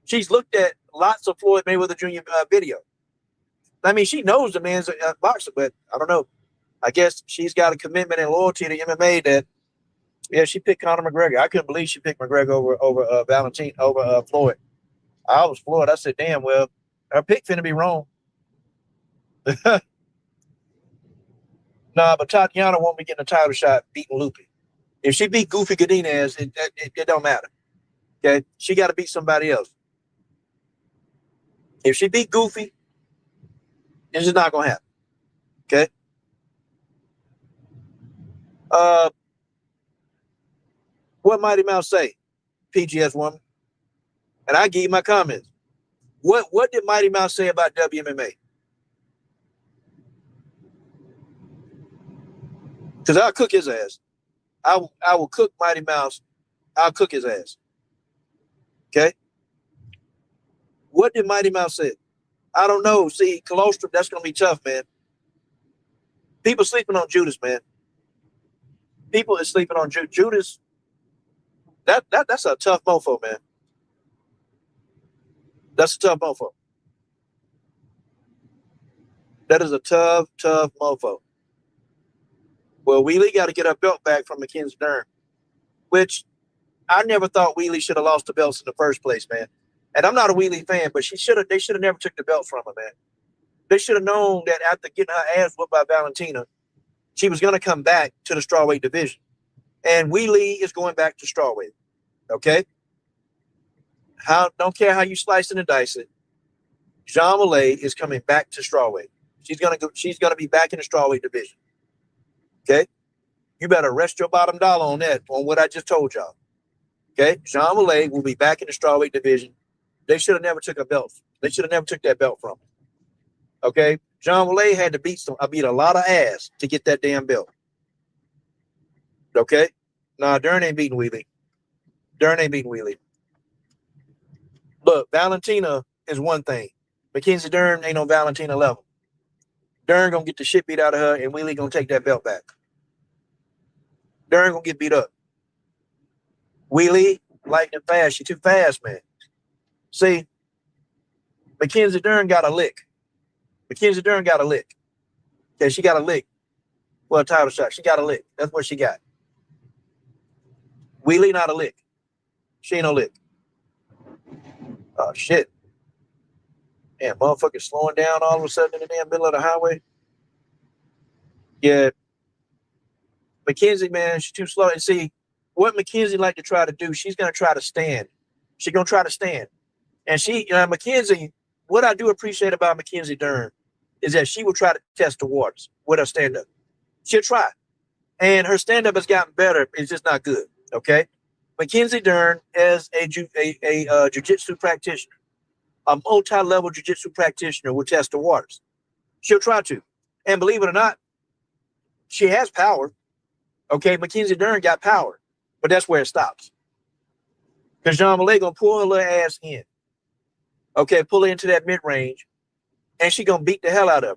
She's looked at lots of Floyd Mayweather Jr. Video. I mean, she knows the man's a boxer, but I don't know. I guess she's got a commitment and loyalty to MMA that, yeah, she picked Conor McGregor. I couldn't believe she picked McGregor over Valentine, over Floyd. I was Floyd. I said, damn, well, her pick finna be wrong. Nah, but Tatiana won't be getting a title shot beating Loopy. If she beat Goofy Godinez, it don't matter. Okay? She got to beat somebody else. If she beat Goofy, it's just not going to happen. Okay? What Mighty Mouse say? PGS woman. And I give you my comments. What did Mighty Mouse say about WMMA? Because I'll cook his ass. I will cook Mighty Mouse. I'll cook his ass. Okay? What did Mighty Mouse say? I don't know. See, colostrum, that's going to be tough, man. People sleeping on Judas, man. People is sleeping on Judas. That's a tough mofo, man. That's a tough mofo. That is a tough mofo. Well, Wheelie got to get her belt back from Mackenzie Dern, which I never thought Wheelie should have lost the belts in the first place, man. And I'm not a Wheelie fan, but they should have never took the belts from her, man. They should have known that after getting her ass whooped by Valentina, she was going to come back to the strawweight division. And Wheelie is going back to strawweight. Okay? Don't care how you slice it and dice it. Jean Malay is coming back to strawweight. She's gonna be back in the strawweight division. Okay? You better rest your bottom dollar on that, on what I just told y'all. Okay? Jean Malay will be back in the strawweight division. They should have never took a belt. They should have never took that belt from her. Okay? Jean Malay had to beat a lot of ass to get that damn belt. Okay? Nah, Dern ain't beating Wheelie. Dern ain't beating Wheelie. Look, Valentina is one thing. Mackenzie Dern ain't on Valentina level. Dern gonna get the shit beat out of her, and Wheelie gonna take that belt back. Dern gonna get beat up. Wheelie, lightning fast. She too fast, man. See, Mackenzie Dern got a lick. Mackenzie Dern got a lick. Yeah, she got a lick. Well, title shot. She got a lick. That's what she got. Wheelie not a lick. She ain't no lick. Oh, shit. Damn, motherfucker slowing down all of a sudden in the damn middle of the highway. Yeah. Mackenzie, man, she's too slow. And see, what Mackenzie like to try to do, she's going to try to stand. She's going to try to stand. And Mackenzie, what I do appreciate about Mackenzie Dern is that she will try to test the waters with her stand-up. She'll try. And her stand-up has gotten better. It's just not good, okay? Mackenzie Dern is a jiu-jitsu practitioner. A multi-level jiu-jitsu practitioner will test the waters. She'll try to. And believe it or not, she has power. Okay, Mackenzie Dern got power. But that's where it stops. Because Jean Malay going to pull her little ass in. Okay, pull her into that mid-range. And she going to beat the hell out of her.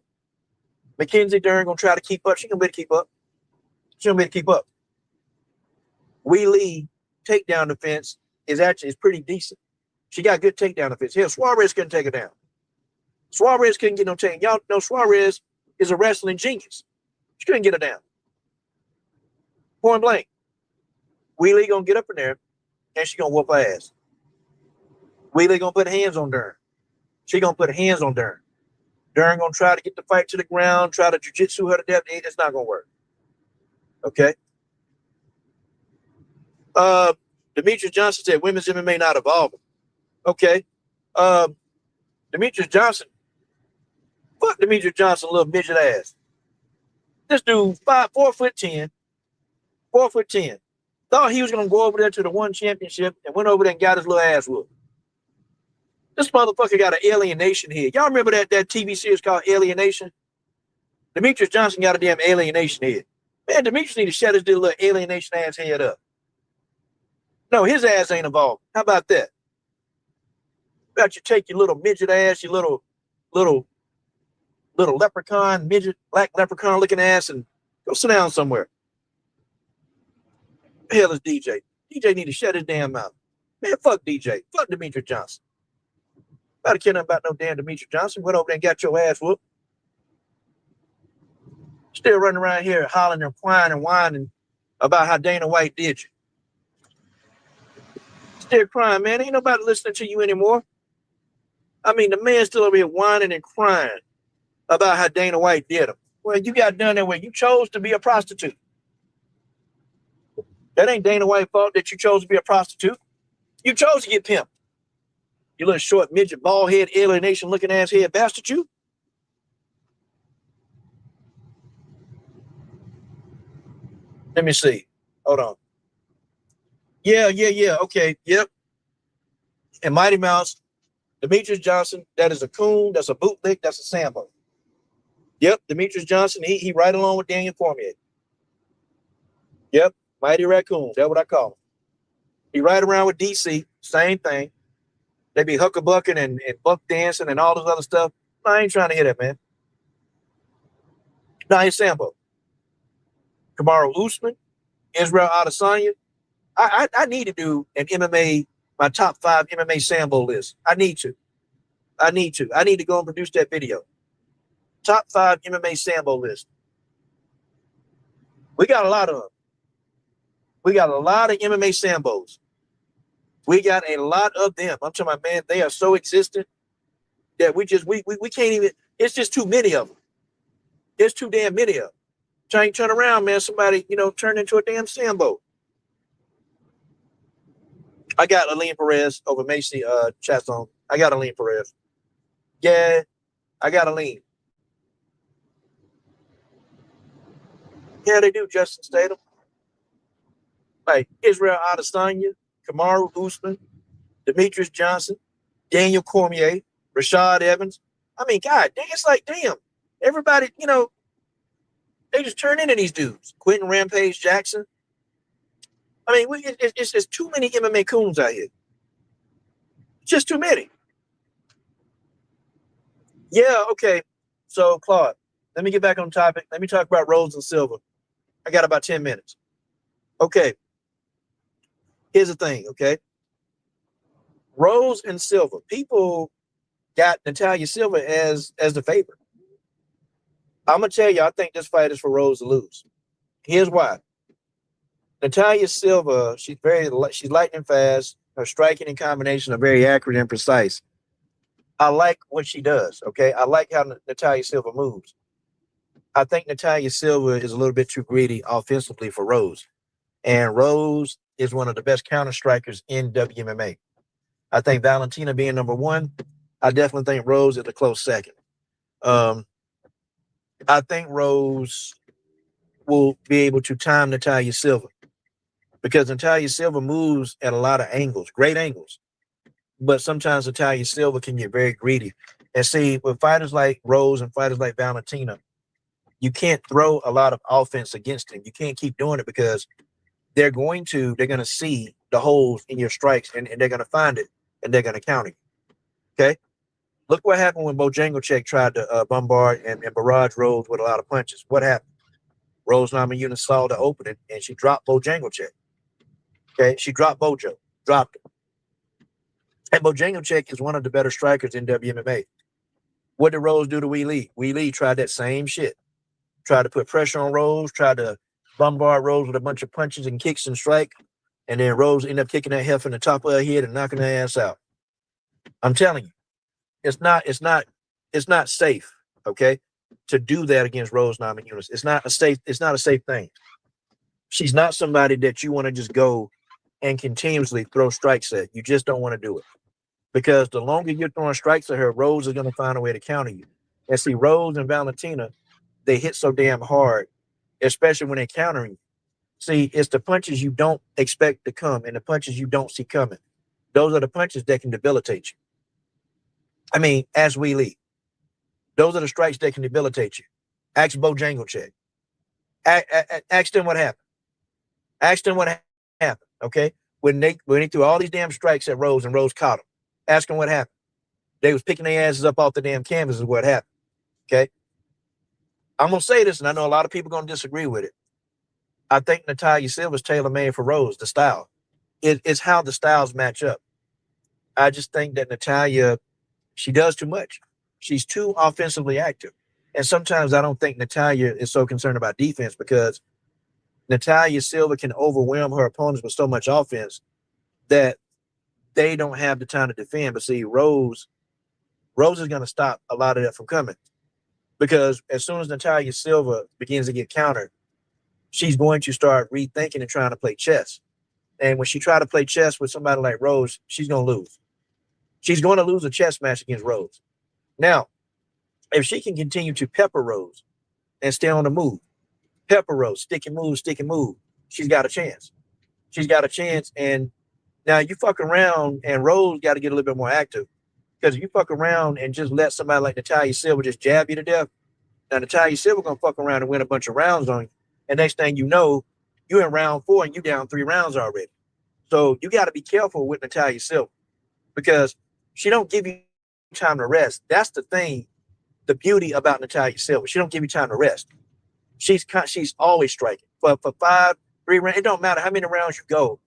Mackenzie Dern going to try to keep up. She going to be able to keep up. She going to be able to keep up. Wheelie takedown defense is pretty decent. She got good takedown defense. Hell, Suarez couldn't take her down. Suarez couldn't get no takedown. Y'all know Suarez is a wrestling genius. She couldn't get her down. Point blank. Wheelie gonna get up in there and she gonna whoop her ass. Wheelie gonna put hands on Dern. She gonna put hands on Dern. Dern gonna try to get the fight to the ground, try to jiu-jitsu her to death. It's not gonna work. Okay. Demetrius Johnson said women's MMA not evolving. Okay. Demetrius Johnson. Fuck Demetrius Johnson, little midget ass. This dude, 4'10", 4'10". Thought he was gonna go over there to the one championship and went over there and got his little ass whooped. This motherfucker got an alienation head. Y'all remember that TV series called Alienation? Demetrius Johnson got a damn alienation head. Man, Demetrius need to shut his little alienation ass head up. No, his ass ain't involved. How about that? How about you take your little midget ass, your little leprechaun, midget, black leprechaun looking ass, and go sit down somewhere. The hell is DJ? DJ need to shut his damn mouth. Man, fuck DJ. Fuck Demetrius Johnson. Nobody care nothing about no damn Demetrius Johnson. Went over there and got your ass whooped. Still running around here hollering and whining about how Dana White did you. Still crying, man. Ain't nobody listening to you anymore. I mean, the man's still over here whining and crying about how Dana White did him. Well, you got done that way. You chose to be a prostitute. That ain't Dana White's fault that you chose to be a prostitute. You chose to get pimped. You little short, midget, bald head, alienation looking ass head bastard, you. Let me see. Hold on. Yeah. Okay. Yep. And Mighty Mouse, Demetrius Johnson, that is a coon, that's a bootlick, that's a Sambo. Yep, Demetrius Johnson, he right along with Daniel Cormier. Yep, Mighty Raccoon, that's what I call him. He right around with DC, same thing. They be huckabucking and buck dancing and all this other stuff. No, I ain't trying to hear that, man. No, he's Sambo. Kamaru Usman, Israel Adesanya. I need to do an MMA, my top 5 MMA Sambo list. I need to go and produce that video. Top 5 MMA Sambo list. We got a lot of them. We got a lot of MMA Sambos. We got a lot of them. I'm talking about, man, they are so existent that we can't even, it's just too many of them. There's too damn many of them. Trying to turn around, man, somebody, turn into a damn Sambo. I got Aline Perez over Macy Chasson. I got Aline Perez. Yeah, I got Aline. Yeah, they do, Justin Statham. Like Israel Adesanya, Kamaru Usman, Demetrius Johnson, Daniel Cormier, Rashad Evans. I mean, God, it's like, damn, everybody, they just turn into these dudes. Quentin Rampage Jackson. I mean, it's just too many MMA coons out here. Just too many. Yeah, okay. So, Claude, let me get back on topic. Let me talk about Rose and Silva. I got about 10 minutes. Okay. Here's the thing, okay? Rose and Silva. People got Natalia Silva as the favorite. I'm going to tell you, I think this fight is for Rose to lose. Here's why. Natalia Silva, she's lightning fast. Her striking and combination are very accurate and precise. I like what she does, okay? I like how Natalia Silva moves. I think Natalia Silva is a little bit too greedy offensively for Rose. And Rose is one of the best counter strikers in WMMA. I think Valentina being number 1, I definitely think Rose is a close second. I think Rose will be able to time Natalia Silva because Natalia Silva moves at a lot of angles, great angles. But sometimes Natalia Silva can get very greedy. And see, with fighters like Rose and fighters like Valentina, you can't throw a lot of offense against them. You can't keep doing it because they're going to see the holes in your strikes and they're going to find it and they're going to counter you. Okay? Look what happened when Bojangles tried to bombard and barrage Rose with a lot of punches. What happened? Rose Namajunas saw the opening and she dropped Bojangles. Okay? She dropped Bojo. Dropped him. And Bojangles is one of the better strikers in WMMA. What did Rose do to Wee Lee? Wee Lee tried that same shit. Tried to put pressure on Rose, tried to bombard Rose with a bunch of punches and kicks and strike. And then Rose ended up kicking that heifer in the top of her head and knocking her ass out. I'm telling you, it's not safe, okay, to do that against Rose Namajunas. It's not a safe thing. She's not somebody that you want to just go and continuously throw strikes at. You just don't want to do it. Because the longer you're throwing strikes at her, Rose is going to find a way to counter you. And see, Rose and Valentina, they hit so damn hard, especially when they're countering you. See, it's the punches you don't expect to come and the punches you don't see coming. Those are the punches that can debilitate you. I mean, ask Wee Lee. Those are the strikes that can debilitate you. Ask Bojangles. Ask them what happened. Ask them what happened. Okay, when they threw all these damn strikes at Rose and Rose caught them. Ask them what happened. They was picking their asses up off the damn canvas is what happened. Okay, I'm gonna say this, and I know a lot of people gonna disagree with it. I think Natalia Silva's tailor made for Rose. The style, it's how the styles match up. I just think that Natalia, she does too much. She's too offensively active, and sometimes I don't think Natalia is so concerned about defense because Natalia Silva can overwhelm her opponents with so much offense that they don't have the time to defend. But see, Rose is going to stop a lot of that from coming because as soon as Natalia Silva begins to get countered, she's going to start rethinking and trying to play chess. And when she try to play chess with somebody like Rose, she's going to lose. She's going to lose a chess match against Rose. Now, if she can continue to pepper Rose and stay on the move, pepper Rose, stick and move, she's got a chance. She's got a chance. And now you fuck around and Rose got to get a little bit more active. Because if you fuck around and just let somebody like Natalia Silva just jab you to death, now Natalia Silva gonna fuck around and win a bunch of rounds on you. And next thing you know, you're in round 4 and you down 3 rounds already. So you got to be careful with Natalia Silva because she don't give you time to rest. That's the thing, the beauty about Natalia Silva. She don't give you time to rest. She's always striking. But for 3 rounds, it don't matter how many rounds you go.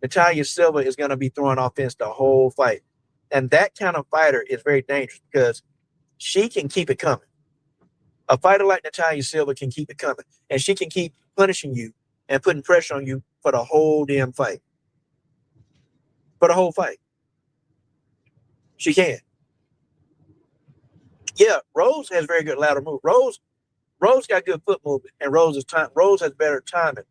Natalia Silva is going to be throwing offense the whole fight. And that kind of fighter is very dangerous because she can keep it coming. A fighter like Natalia Silva can keep it coming. And she can keep punishing you and putting pressure on you for the whole damn fight. For the whole fight. She can. Yeah, Rose has very good lateral move. Rose got good foot movement, and Rose has better timing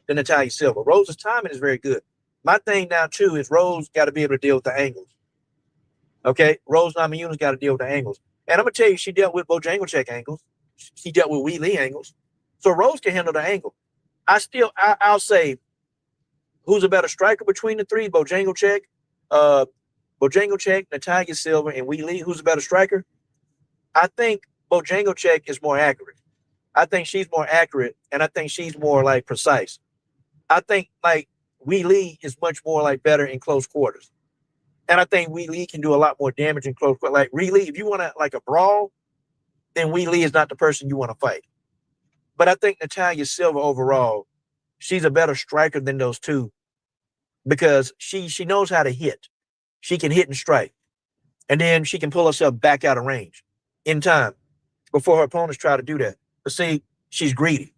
than Natalia Silva. Rose's timing is very good. My thing now, too, is Rose got to be able to deal with the angles. Okay? Rose Namajunas got to deal with the angles. And I'm going to tell you, she dealt with Bojangles angles. She dealt with Wee Lee angles. So Rose can handle the angle. I'll say, who's a better striker between the three? Bojangles, Natalia Silva, and Wee Lee. Who's a better striker? I think Bojangles is more accurate. I think she's more accurate, and I think she's more like precise. I think like Wee Lee is much more like better in close quarters. And I think Wee Lee can do a lot more damage in close quarters. Like Wee Lee, if you want to like a brawl, then Wee Lee is not the person you want to fight. But I think Natalia Silva overall, she's a better striker than those two because she knows how to hit. She can hit and strike. And then she can pull herself back out of range in time before her opponents try to do that. But see, she's greedy.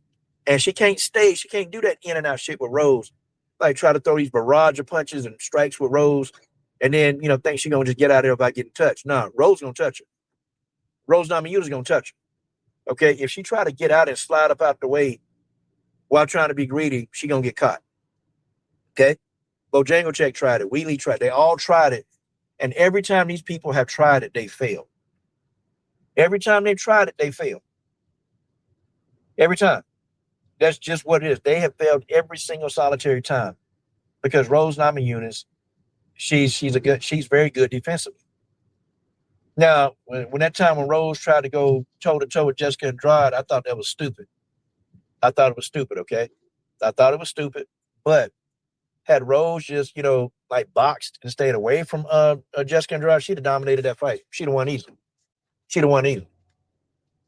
And she can't do that in and out shit with Rose. Like try to throw these barrage of punches and strikes with Rose and then, think she's going to just get out of there without getting touched. No, Rose going to touch her. Rose Namajunas going to touch her. Okay, if she try to get out and slide up out the way while trying to be greedy, she going to get caught. Okay? Bojangles tried it. Wee Lee tried it. They all tried it. And every time these people have tried it, they failed. Every time they've tried it, they failed. Every time. That's just what it is. They have failed every single solitary time because Rose Namajunas, she's very good defensively. Now, when that time when Rose tried to go toe-to-toe with Jessica Andrade, I thought that was stupid. I thought it was stupid, okay? I thought it was stupid. But had Rose just, like boxed and stayed away from Jessica Andrade, she'd have dominated that fight. She'd have won easily.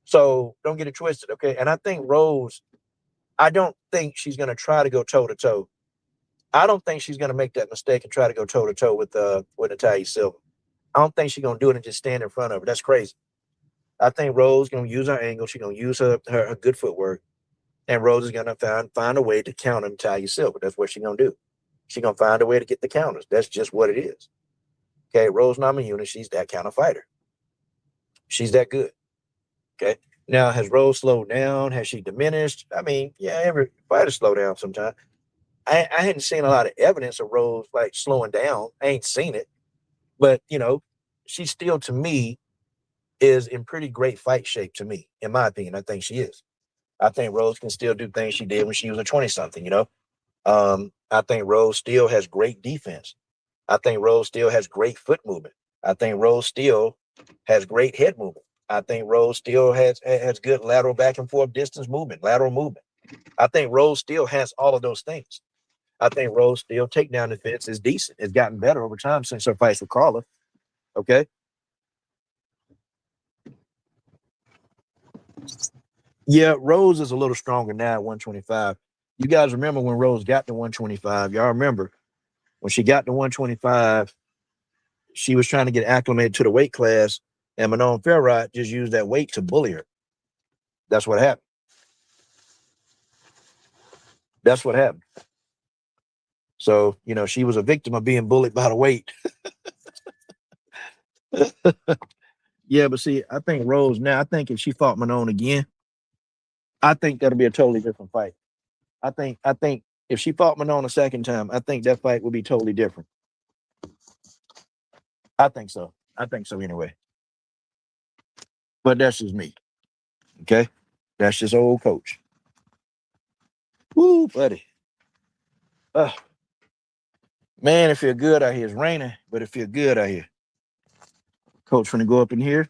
So don't get it twisted, okay? And I think Rose, I don't think she's going to try to go toe-to-toe. I don't think she's going to make that mistake and try to go toe-to-toe with Natalia Silva. I don't think she's going to do it and just stand in front of her. That's crazy. I think Rose is going to use her angle. She's going to use her good footwork. And Rose is going to find a way to counter Natalia Silva. That's what she's going to do. She's going to find a way to get the counters. That's just what it is. Okay, Rose Namajunas, she's that kind of fighter. She's that good. Okay. Now, has Rose slowed down? Has she diminished? I mean, yeah, every fighter slow down sometimes. I hadn't seen a lot of evidence of Rose like slowing down. I ain't seen it. But, she still, to me, is in pretty great fight shape to me, in my opinion. I think she is. I think Rose can still do things she did when she was a 20-something, I think Rose still has great defense. I think Rose still has great foot movement. I think Rose still has great head movement. I think Rose still has good lateral back and forth distance movement, lateral movement. I think Rose still has all of those things. I think Rose still takedown defense is decent. It's gotten better over time since her fights with Carla. Okay. Yeah, Rose is a little stronger now at 125. You guys remember when Rose got to 125? Y'all remember when she got to 125, she was trying to get acclimated to the weight class, and Manon Ferrat just used that weight to bully her. That's what happened. That's what happened. So, you know, she was a victim of being bullied by the weight. Yeah, but see, I think Rose now, I think if she fought Manon again, I think that'll be a totally different fight. I think if she fought Manon a second time, I think that fight would be totally different. I think so. I think so anyway. But that's just me. Okay? That's just old coach. Woo, buddy. Man, it feel good out here. It's raining, but it feel good out here. Coach finna go up in here.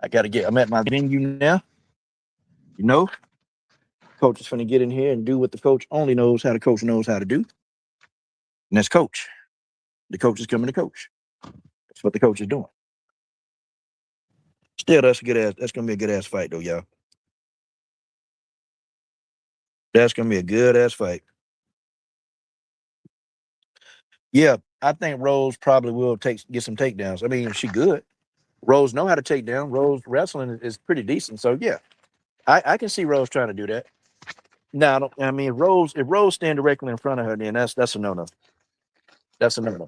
I'm at my venue now. You know, coach is finna get in here and do what the coach only knows how the coach knows how to do. And that's coach. The coach is coming to coach. That's what the coach is doing. Still, that's gonna be a good ass fight though, y'all. That's gonna be a good ass fight. Yeah, I think Rose probably will get some takedowns. I mean, she good. Rose know how to take down. Rose wrestling is pretty decent. So yeah, I can see Rose trying to do that. No, I mean if Rose stand directly in front of her, then that's a no-no. That's a no-no.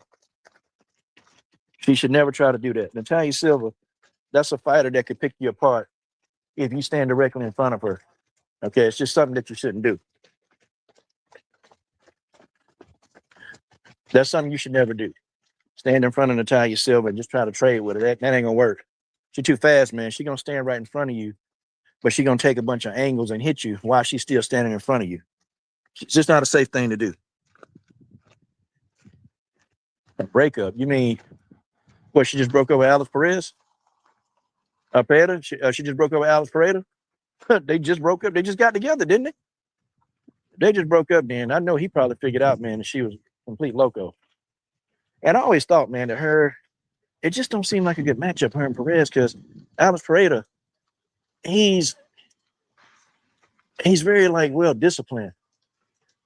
She should never try to do that. Natalia Silva, that's a fighter that could pick you apart if you stand directly in front of her. Okay, it's just something that you shouldn't do. That's something you should never do. Stand in front of Natalia Silva and just try to trade with her. That ain't gonna work. She's too fast, man. She's gonna stand right in front of you, but she's gonna take a bunch of angles and hit you while she's still standing in front of you. It's just not a safe thing to do. A breakup? You mean what? She just broke up with Alex Perez? Pena? She just broke up with Alex Pereira? They just broke up. They just got together, didn't they? They just broke up then. I know he probably figured out, man, that she was complete loco. And I always thought, man, that it just don't seem like a good matchup, her and Perez, because Alex Pereira, he's very like well disciplined.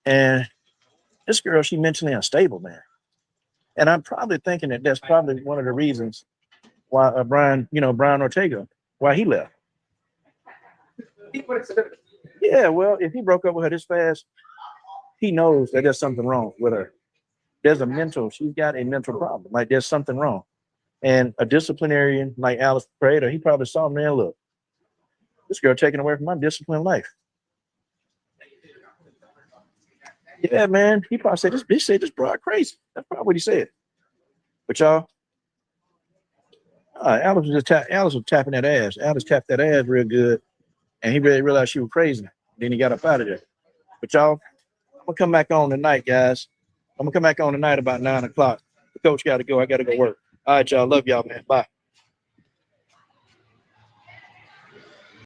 And this girl, she mentally unstable, man. And I'm probably thinking that that's probably one of the reasons why Brian Ortega, why he left. Yeah, well, if he broke up with her this fast, he knows that there's something wrong with her. She's got a mental problem. Like there's something wrong. And a disciplinarian like Alex Pereira, he probably saw, man, look, this girl taking away from my disciplined life. Yeah, man. He probably said, this broad crazy. That's probably what he said. But y'all, Alex was tapping that ass. Alex tapped that ass real good. And he really realized she was crazy. Then he got up out of there. But y'all, I'm going to come back on tonight, guys. I'm going to come back on tonight about 9 o'clock. The coach got to go. I got to go work. All right, y'all. Love y'all, man. Bye.